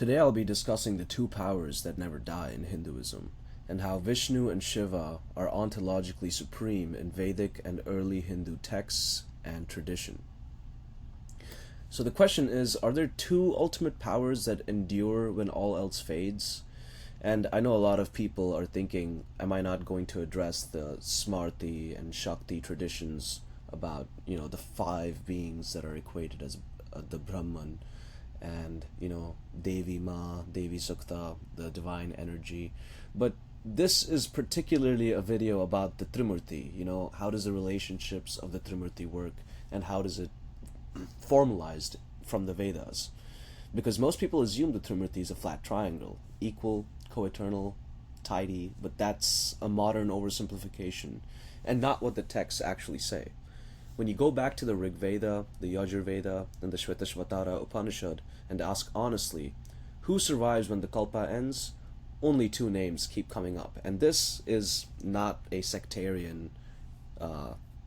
Today I'll be discussing the two powers that never die in Hinduism, and how Vishnu and Shiva are ontologically supreme in Vedic and early Hindu texts and tradition. So the question is, are there two ultimate powers that endure when all else fades? And I know a lot of people are thinking, am I not going to address the Smarti and Shakti traditions about, the five beings that are equated as the Brahman, and Devi Ma, Devi Sukta, the divine energy. But this is particularly a video about the Trimurti. How does the relationships of the Trimurti work, and how does it formalized from the Vedas? Because most people assume the Trimurti is a flat triangle, equal, co-eternal, tidy, but that's a modern oversimplification and not what the texts actually say. When you go back to the Rig Veda, the Yajur Veda, and the Shvetashvatara Upanishad and ask honestly, who survives when the kalpa ends? Only two names keep coming up. And this is not a sectarian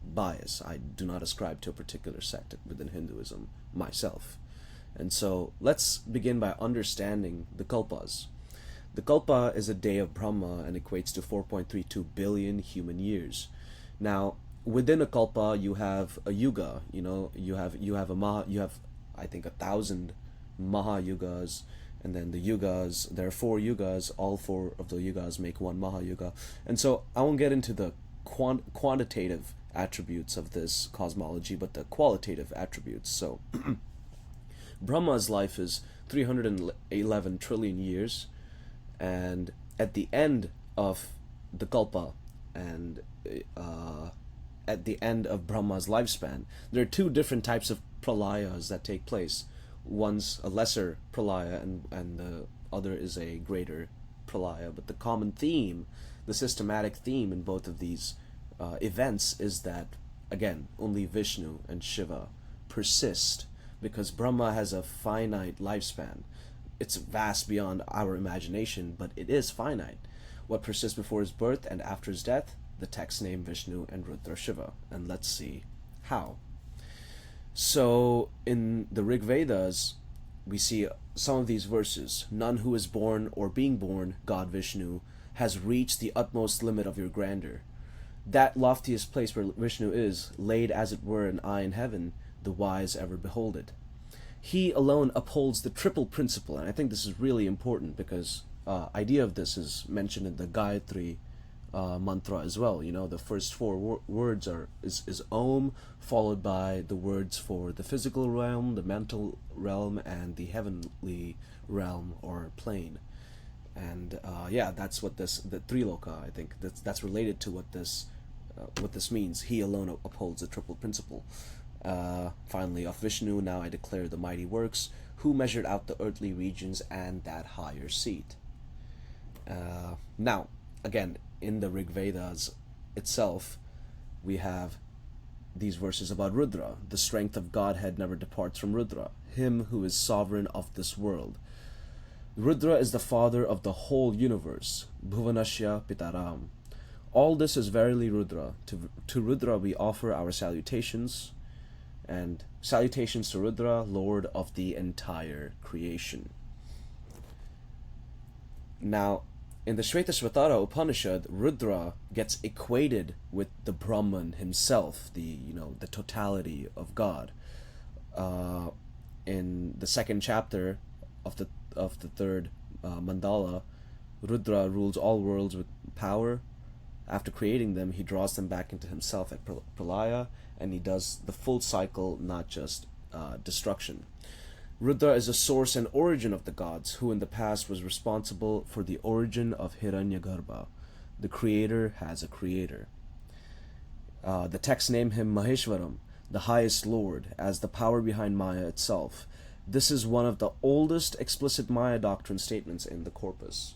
bias. I do not ascribe to a particular sect within Hinduism myself. And so let's begin by understanding the kalpas. The kalpa is a day of Brahma and equates to 4.32 billion human years. Now, within a kalpa, you have a yuga. You have I think 1,000 Mahayugas, and then the yugas. There are 4 yugas. All 4 of the yugas make one Mahayuga. And so I won't get into the quantitative attributes of this cosmology, but the qualitative attributes. So Brahma's life is 311 trillion years, and at the end of the kalpa and at the end of Brahma's lifespan, there are 2 different types of pralayas that take place. One's a lesser pralaya, and the other is a greater pralaya. But the common theme, the systematic theme in both of these events is that, again, only Vishnu and Shiva persist, because Brahma has a finite lifespan. It's vast beyond our imagination, but it is finite. What persists before his birth and after his death? The text name Vishnu and Rudra-Shiva. And let's see how. So in the Rig Vedas, we see some of these verses. None who is born or being born, God Vishnu, has reached the utmost limit of your grandeur. That loftiest place where Vishnu is, laid as it were an eye in heaven, the wise ever behold it. He alone upholds the triple principle, and I think this is really important because idea of this is mentioned in the Gayatri mantra as well. The first 4 words is Om, followed by the words for the physical realm, the mental realm, and the heavenly realm or plane. And that's what the Triloka, I think that's related to what this means. He alone upholds the triple principle. Finally, of Vishnu now I declare the mighty works, who measured out the earthly regions and that higher seat. Now, again, in the Rig Vedas itself, we have these verses about Rudra. The strength of Godhead never departs from Rudra, him who is sovereign of this world. Rudra is the father of the whole universe, Bhuvanashya Pitaram. All this is verily Rudra. To Rudra we offer our salutations, and salutations to Rudra, Lord of the entire creation. Now, in the Shvetashvatara Upanishad, Rudra gets equated with the Brahman himself, the totality of God. In the 2nd chapter of the 3rd mandala, Rudra rules all worlds with power. After creating them, he draws them back into himself at pralaya, and he does the full cycle, not just destruction. Rudra is the source and origin of the gods, who in the past was responsible for the origin of Hiranyagarbha. The creator has a creator. The texts name him Maheshwaram, the highest lord, as the power behind Maya itself. This is one of the oldest explicit Maya doctrine statements in the corpus.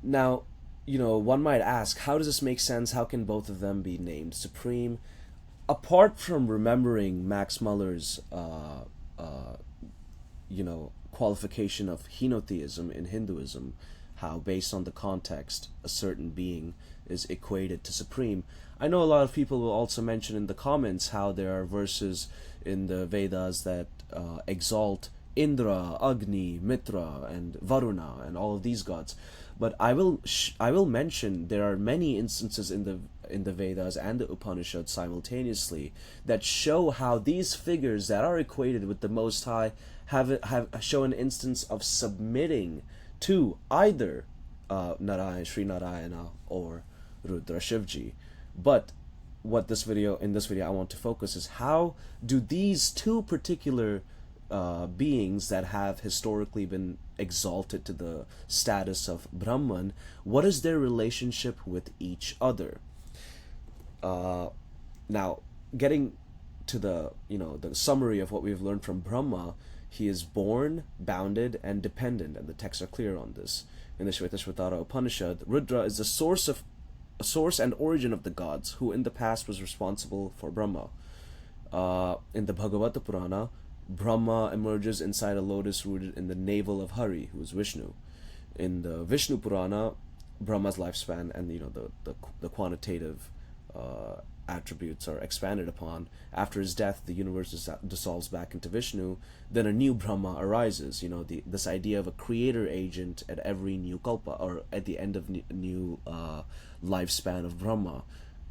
Now, one might ask, how does this make sense? How can both of them be named supreme? Apart from remembering Max Muller's, qualification of henotheism in Hinduism, how based on the context a certain being is equated to supreme, I know a lot of people will also mention in the comments how there are verses in the Vedas that exalt Indra, Agni, Mitra, and Varuna, and all of these gods. But I will mention there are many instances in the Vedas and the Upanishads simultaneously that show how these figures that are equated with the Most High have show an instance of submitting to either Narayan, Sri Narayana, or Rudra-Shivji. But in this video I want to focus is how do these two particular beings that have historically been exalted to the status of Brahman, what is their relationship with each other? Now, getting to the summary of what we've learned from Brahma, he is born, bounded, and dependent, and the texts are clear on this. In the Shvetashvatara Upanishad, Rudra is the source and origin of the gods, who in the past was responsible for Brahma. In the Bhagavata Purana, Brahma emerges inside a lotus rooted in the navel of Hari, who is Vishnu. In the Vishnu Purana, Brahma's lifespan and the quantitative attributes are expanded upon. After his death, the universe dissolves back into Vishnu. Then a new Brahma arises. This idea of a creator agent at every new kalpa, or at the end of new lifespan of Brahma,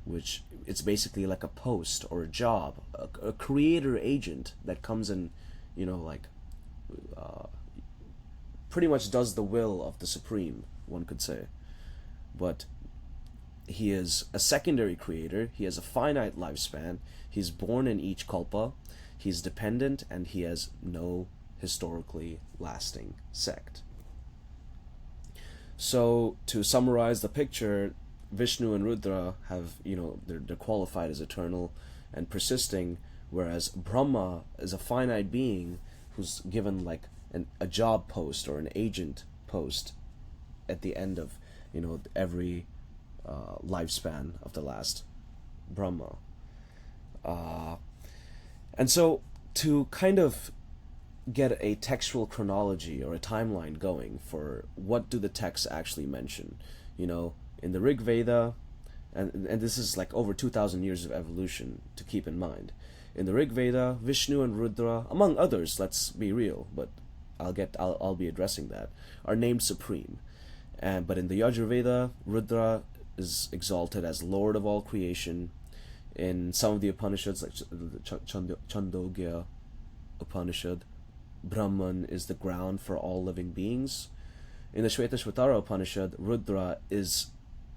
which it's basically like a post or a job, a creator agent that comes and pretty much does the will of the Supreme, one could say. But he is a secondary creator. He has a finite lifespan. He's born in each kalpa. He's dependent, and he has no historically lasting sect. So to summarize the picture, Vishnu and Rudra have, they're qualified as eternal and persisting, whereas Brahma is a finite being who's given like a job post or an agent post at the end of, every lifespan of the last Brahma. And so to kind of get a textual chronology or a timeline going for what do the texts actually mention, in the Rig Veda, and this is like over 2,000 years of evolution to keep in mind. In the Rig Veda, Vishnu and Rudra, among others, let's be real, but I'll be addressing that, are named supreme. But in the Yajurveda, Rudra is exalted as Lord of all creation. In some of the Upanishads, like the Chandogya Upanishad, Brahman is the ground for all living beings. In the Shvetashvatara Upanishad, Rudra is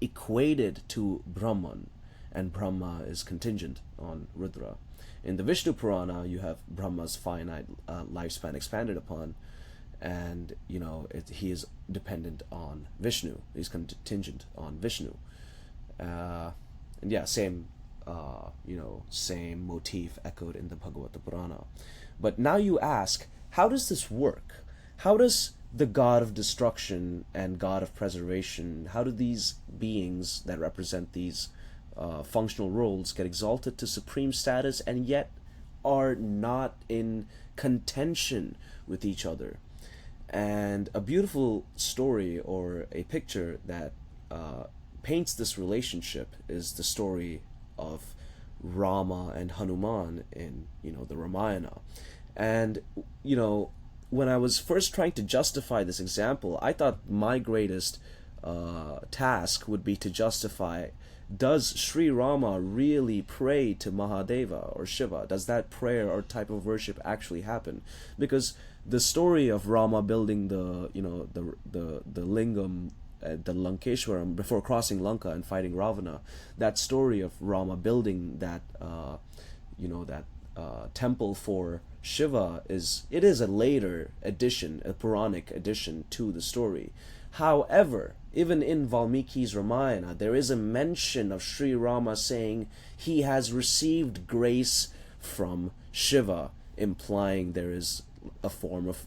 equated to Brahman, and Brahma is contingent on Rudra. In the Vishnu Purana, you have Brahma's finite lifespan expanded upon, and he is dependent on Vishnu. He's contingent on Vishnu, and yeah, same motif echoed in the Bhagavata Purana. But now you ask, how does this work? How does the god of destruction and god of preservation, how do these beings that represent these functional roles get exalted to supreme status and yet are not in contention with each other? And a beautiful story or a picture that paints this relationship is the story of Rama and Hanuman in the Ramayana. And when I was first trying to justify this example, I thought my greatest task would be to justify, does Sri Rama really pray to Mahadeva or Shiva? Does that prayer or type of worship actually happen? Because the story of Rama building the lingam at the Lankeshwaram before crossing Lanka and fighting Ravana, that story of Rama building that temple for Shiva is a later addition, a Puranic addition to the story. However, even in Valmiki's Ramayana, there is a mention of Sri Rama saying he has received grace from Shiva, implying there is a form of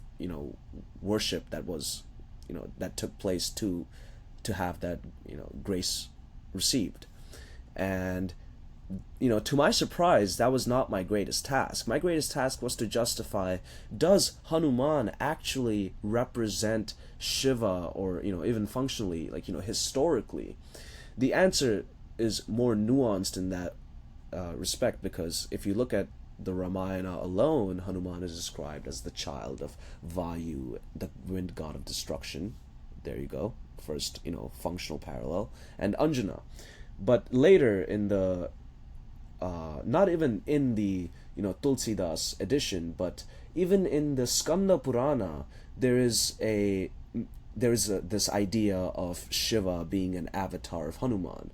worship that was that took place to have that grace received. And to my surprise, that was not my greatest task. My greatest task was to justify, does Hanuman actually represent Shiva, or even functionally, historically? The answer is more nuanced in that respect, because if you look at the Ramayana alone, Hanuman is described as the child of Vayu, the wind god of destruction. There you go. First, functional parallel. And Anjana. But later in the, not even in the, Tulsidas edition, but even in the Skanda Purana, there is this idea of Shiva being an avatar of Hanuman.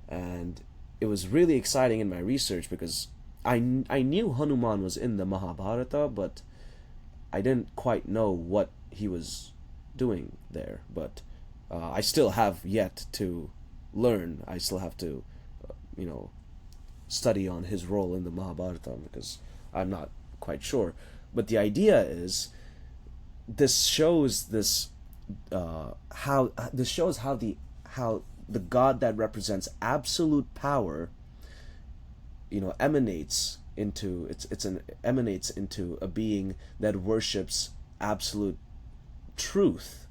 And it was really exciting in my research because I knew Hanuman was in the Mahabharata, but I didn't quite know what he was doing there. But I still have yet to learn. I still have to, study on his role in the Mahabharata because I'm not quite sure. But the idea is, this shows how the god that represents absolute power, emanates into emanates into a being that worships absolute truth,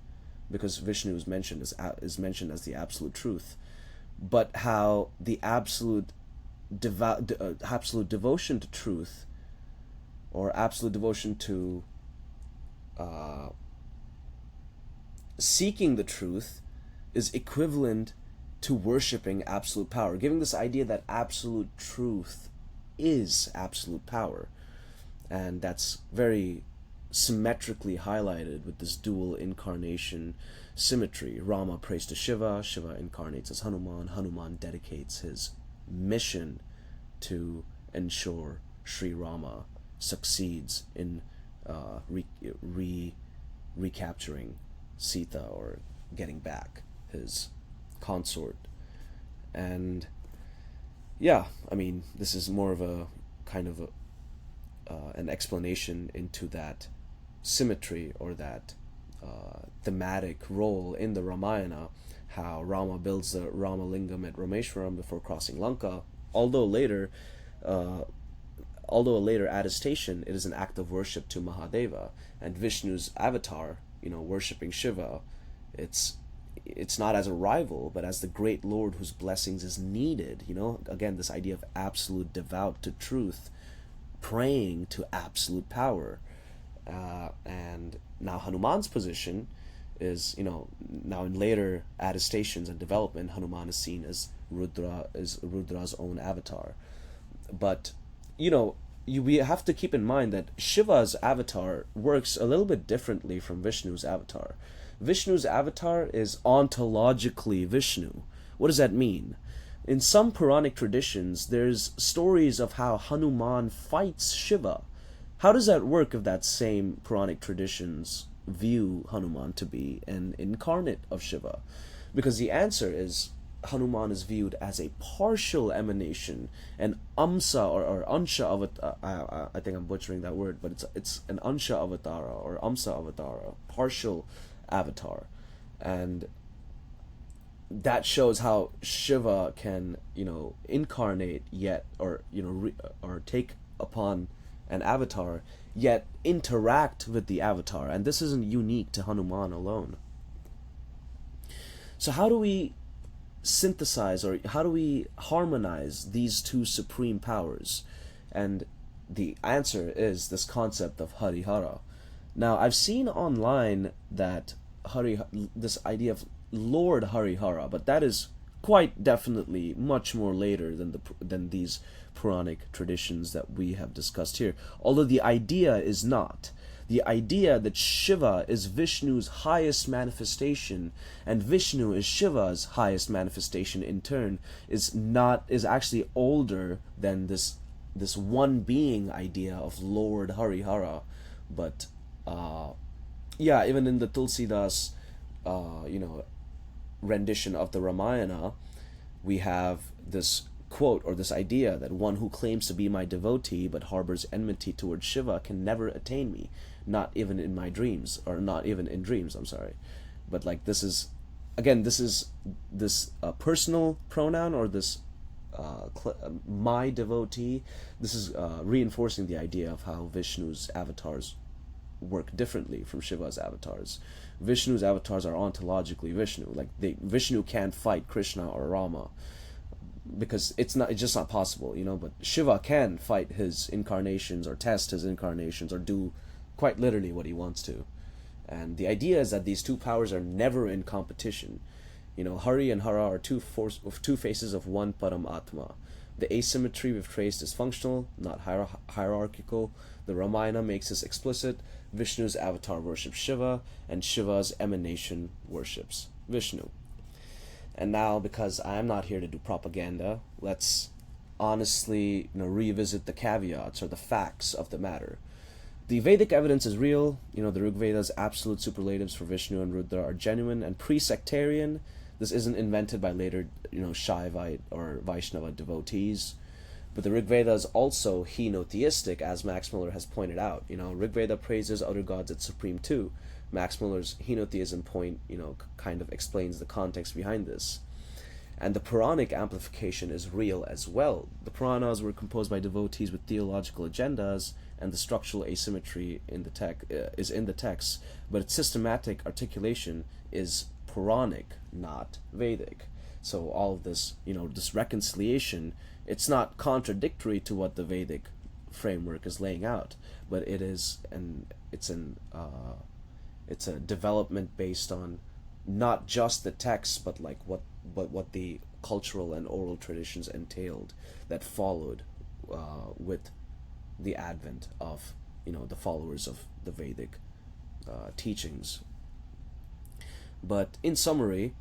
because Vishnu is mentioned as the absolute truth, but how the absolute devotion to truth, or absolute devotion to seeking the truth, is equivalent to worshipping absolute power, giving this idea that absolute truth is absolute power. And that's very symmetrically highlighted with this dual incarnation symmetry. Rama prays to Shiva, Shiva incarnates as Hanuman, Hanuman dedicates his mission to ensure Sri Rama succeeds in recapturing Sita, or getting back his consort. And yeah, I mean, this is more of a kind of an explanation into that symmetry, or that thematic role in the Ramayana, how Rama builds the Rama Lingam at Rameshwaram before crossing Lanka, although a later attestation, it is an act of worship to Mahadeva. And Vishnu's avatar, worshipping Shiva, it's not as a rival, but as the great Lord whose blessings is needed. Again, this idea of absolute devout to truth, praying to absolute power. And now Hanuman's position is, now in later attestations and development, Hanuman is seen as Rudra's own avatar. But, we have to keep in mind that Shiva's avatar works a little bit differently from Vishnu's avatar. Vishnu's avatar is ontologically Vishnu. What does that mean? In some Puranic traditions, there's stories of how Hanuman fights Shiva. How does that work if that same Puranic traditions view Hanuman to be an incarnate of Shiva? Because the answer is, Hanuman is viewed as a partial emanation, an amsa or ansha avatara. I think I'm butchering that word, but it's an ansha avatara or amsa avatara, partial avatar. And that shows how Shiva can, incarnate yet, or or take upon an avatar, yet interact with the avatar. And this isn't unique to Hanuman alone. So how do we synthesize, or how do we harmonize these two supreme powers? And the answer is this concept of Harihara. Now, I've seen online that this idea of Lord Harihara, but that is quite definitely much more later than these Puranic traditions that we have discussed here. Although the idea is not. The idea that Shiva is Vishnu's highest manifestation and Vishnu is Shiva's highest manifestation in turn is actually older than this one being idea of Lord Harihara. But even in the Tulsidas rendition of the Ramayana, we have this quote, or this idea, that one who claims to be my devotee but harbors enmity towards Shiva can never attain me, not even in my dreams, or not even in dreams, I'm sorry. But this is this personal pronoun, or this my devotee. This is reinforcing the idea of how Vishnu's avatars work differently from Shiva's avatars. Vishnu's avatars are ontologically Vishnu. Vishnu can't fight Krishna or Rama. because it's just not possible, but Shiva can fight his incarnations or test his incarnations or do quite literally what he wants to. And the idea is that these two powers are never in competition. Hari and Hara are two faces of one Paramatma. The asymmetry we've traced is functional, not hierarchical. The Ramayana makes this explicit. Vishnu's avatar worships Shiva, and Shiva's emanation worships Vishnu. And now, because I am not here to do propaganda, let's honestly revisit the caveats or the facts of the matter. The Vedic evidence is real. The Rig Veda's absolute superlatives for Vishnu and Rudra are genuine and pre-sectarian. This isn't invented by later, Shaivite or Vaishnava devotees. But the Rig Veda is also henotheistic, as Max Muller has pointed out. Rig Veda praises other gods as supreme too. Max Muller's henotheism point, kind of explains the context behind this. And the Puranic amplification is real as well. The Puranas were composed by devotees with theological agendas, and the structural asymmetry in the is in the text, but its systematic articulation is Puranic, not Vedic. So all of this, this reconciliation, it's not contradictory to what the Vedic framework is laying out, but it's a development based on not just the text, but what the cultural and oral traditions entailed that followed with the advent of the followers of the Vedic teachings. But in summary,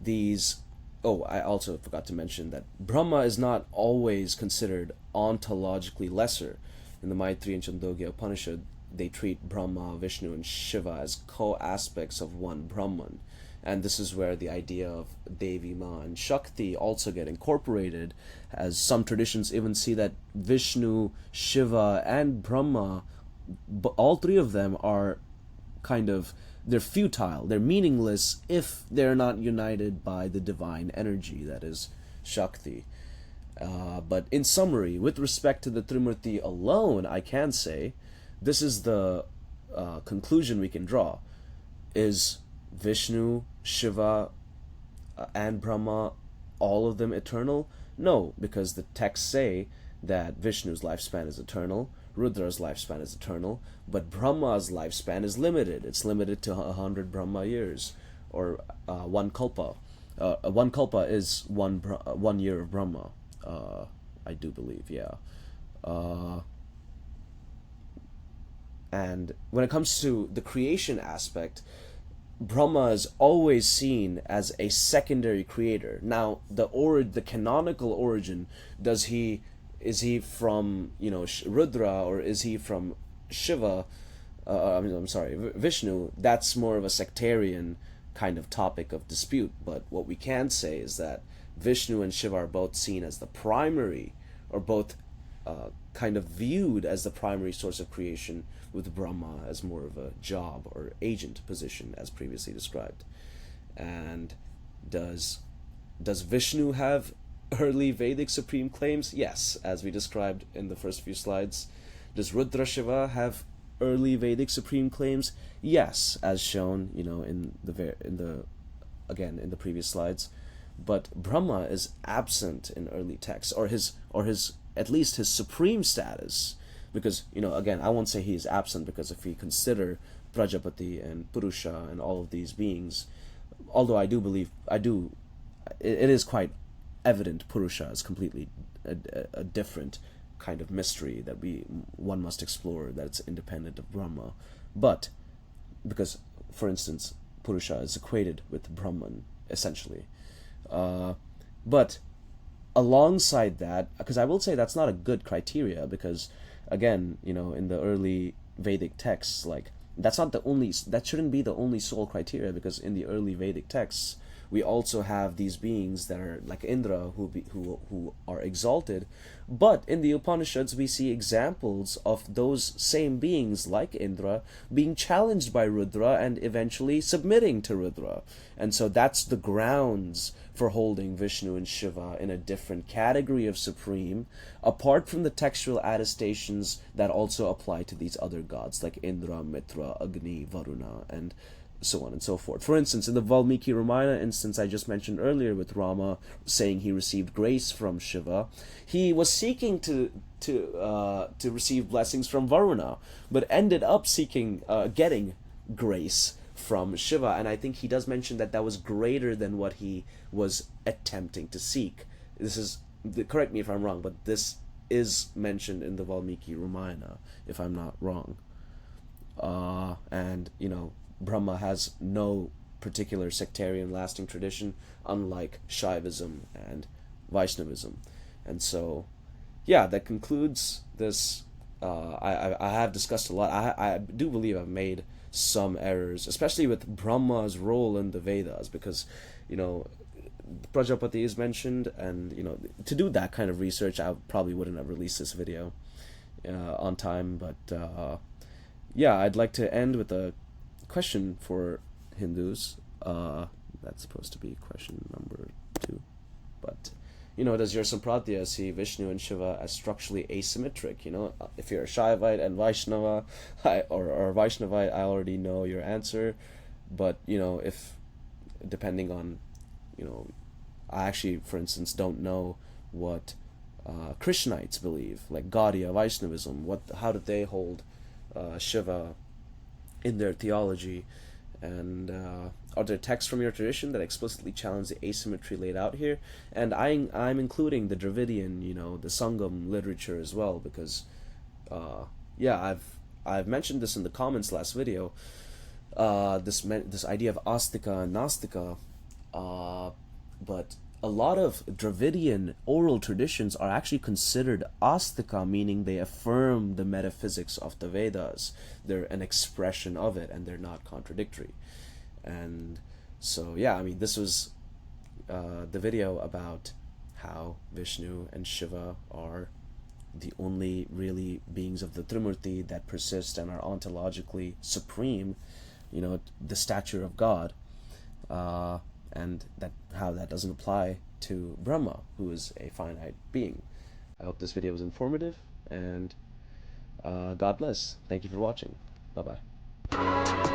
I also forgot to mention that Brahma is not always considered ontologically lesser. In the Maitri and Chandogya Upanishad, they treat Brahma, Vishnu, and Shiva as co-aspects of one Brahman. And this is where the idea of Devi, Ma, and Shakti also get incorporated, as some traditions even see that Vishnu, Shiva, and Brahma, all three of them are they're futile, they're meaningless if they're not united by the divine energy, that is Shakti. But in summary, with respect to the Trimurti alone, I can say, this is the conclusion we can draw. Is Vishnu, Shiva, and Brahma, all of them eternal? No, because the texts say that Vishnu's lifespan is eternal, Rudra's lifespan is eternal, but Brahma's lifespan is limited. It's limited to 100 Brahma years, or one kalpa. One kalpa is 1 year of Brahma, I do believe, yeah. And when it comes to the creation aspect, Brahma is always seen as a secondary creator. Now, the canonical origin, is he from Rudra, or is he from Shiva? Vishnu. That's more of a sectarian kind of topic of dispute. But what we can say is that Vishnu and Shiva are both seen as the primary, or both kind of viewed as the primary source of creation, with Brahma as more of a job or agent position, as previously described. And does Vishnu have early Vedic supreme claims? Yes, as we described in the first few slides. Does Rudra-Shiva have early Vedic supreme claims? Yes, as shown, in the previous slides. But Brahma is absent in early texts, or his at least his supreme status, because again, I won't say he is absent, because if we consider Prajapati and Purusha and all of these beings, although I do believe it is quite evident Purusha is completely a different kind of mystery that one must explore, that it's independent of Brahma. But because, for instance, Purusha is equated with Brahman essentially, but alongside that, because I will say that's not a good criteria, because again, in the early Vedic texts, that shouldn't be the only sole criteria, because in the early Vedic texts we also have these beings that are like Indra, who are exalted, but in the Upanishads we see examples of those same beings like Indra being challenged by Rudra and eventually submitting to Rudra. And so that's the grounds for holding Vishnu and Shiva in a different category of supreme, apart from the textual attestations that also apply to these other gods like Indra, Mitra, Agni, Varuna, and so on and so forth. For instance, in the Valmiki Ramayana instance I just mentioned earlier, with Rama saying he received grace from Shiva, he was seeking to receive blessings from Varuna, but ended up getting grace from Shiva. And I think he does mention that that was greater than what he was attempting to seek. This is, correct me if I'm wrong, but this is mentioned in the Valmiki Ramayana, if I'm not wrong. And Brahma has no particular sectarian lasting tradition, unlike Shaivism and Vaishnavism. And so, yeah, that concludes this. I have discussed a lot. I do believe I've made some errors, especially with Brahma's role in the Vedas, because, Prajapati is mentioned, and, to do that kind of research, I probably wouldn't have released this video on time. But, yeah, I'd like to end with a question for Hindus. That's supposed to be question number 2. But, does your Sampradaya see Vishnu and Shiva as structurally asymmetric? If you're a Shaivite and Vaishnava, or Vaishnavite, I already know your answer. But, if, depending on, I actually, for instance, don't know what Krishnites believe, like Gaudiya Vaishnavism. How do they hold Shiva in their theology? And are there texts from your tradition that explicitly challenge the asymmetry laid out here? And I'm including the Dravidian, the Sangam literature as well, because yeah, I've mentioned this in the comments last video. This idea of astika and nastika, but a lot of Dravidian oral traditions are actually considered astika, meaning they affirm the metaphysics of the Vedas. They're an expression of it, and they're not contradictory. And so, yeah, this was the video about how Vishnu and Shiva are the only really beings of the Trimurti that persist and are ontologically supreme, the stature of God. And how that doesn't apply to Brahma, who is a finite being. I hope this video was informative, and God bless. Thank you for watching. Bye-bye.